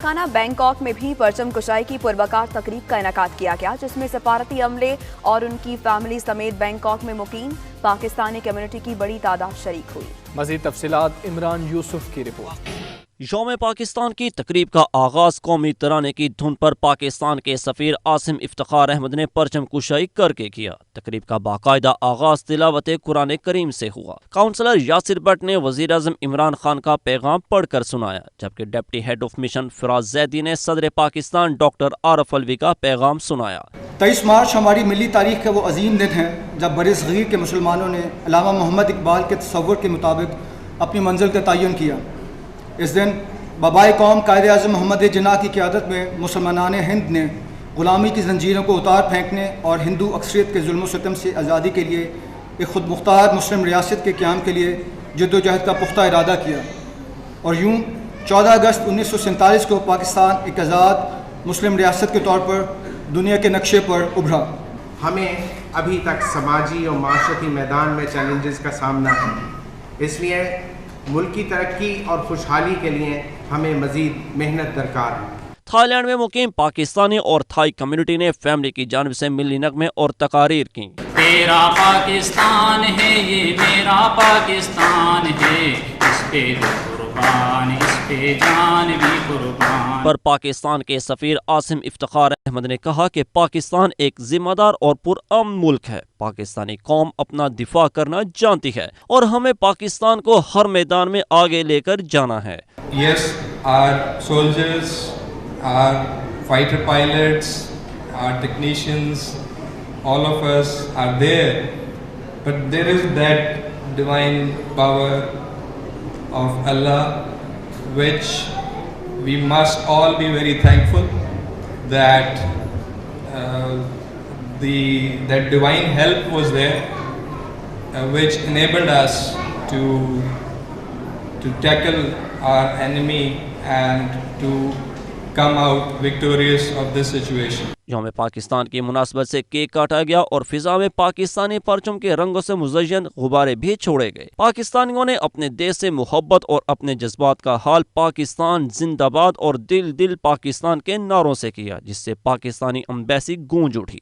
खाना बैंकॉक में भी परचम कुशाई की पुरवकार तकरीब का इनेकाद किया गया, जिसमें सफारती अमले और उनकी फैमिली समेत बैंकॉक में मुकीम पाकिस्तानी कम्युनिटी की बड़ी तादाद शरीक हुई। मज़ीद तफसीलात इमरान यूसुफ की रिपोर्ट। यौम पाकिस्तान की तकरीब का आगाज कौमी तराने की धुन पर पाकिस्तान के सफीर आसिम इफ्तिखार अहमद ने परचम कुशाई करके किया। तकरीब का बाकायदा आगाज तिलावत कुरान करीम से हुआ। काउंसलर यासिर भट्ट ने वजीर आज़म इमरान खान का पैगाम पढ़कर सुनाया, जबकि deputy head of mission Firaz Zaidi ने सदर पाकिस्तान डॉक्टर आरफ अलवी का पैगाम सुनाया। 23 मार्च हमारी मिली तारीख का वो अजीम दिन है जब बरसग़ीर के मुसलमानों ने अल्लामा मोहम्मद इकबाल के तसव्वुर के मुताबिक अपनी मंजिल का तयन किया। इस दिन बबाए कौम कायद आज़म मोहम्मद जिन्ना की क़यादत में मुसलमानान हिंद ने ग़ुलामी की जंजीरों को उतार फेंकने और हिंदू अक्सरियत के जुल्म सितम से आज़ादी के लिए एक ख़ुद मुख्तार मुस्लिम रियासत के क़याम के लिए जद्दोजहद का पुख्ता इरादा किया और यूँ 14 अगस्त 1947 को पाकिस्तान एक आज़ाद मुस्लिम रियासत के तौर पर दुनिया के नक्शे पर उभरा। हमें अभी तक समाजी और माशरती मैदान में चैलेंजेस का सामना है, इसलिए मुल्क की तरक्की और खुशहाली के लिए हमें मज़ीद मेहनत दरकार है। थाईलैंड में मुकीम पाकिस्तानी और थाई कम्युनिटी ने फैमिली की जानिब से मिली नगमे और तकारीर की। तेरा पाकिस्तान है ये मेरा पाकिस्तान है, इस पे कुर्बान, इस पे जान भी कुर्बान। पर पाकिस्तान के सफीर आसिम इफ्तिखार अहमद ने कहा कि पाकिस्तान एक जिम्मेदार और पुरअमन मुल्क है। पाकिस्तानी कौम अपना दिफा करना जानती है और हमें पाकिस्तान को हर मैदान में आगे लेकर जाना है। Yes, our soldiers, our fighter pilots, our technicians, all of us are there, but there is that divine power of Allah which we must all be very thankful that that divine help was there, which enabled us to tackle our enemy and to come out victorious of this situation. यौम पाकिस्तान की मुनासबत से cake काटा गया और फिजा में पाकिस्तानी परचम के रंगों से मुज़य्यन गुब्बारे भी छोड़े गए। पाकिस्तानियों ने अपने देश से मोहब्बत और अपने जज्बात का हाल पाकिस्तान जिंदाबाद और दिल दिल पाकिस्तान के नारों से किया, जिससे पाकिस्तानी एम्बेसी गूंज उठी।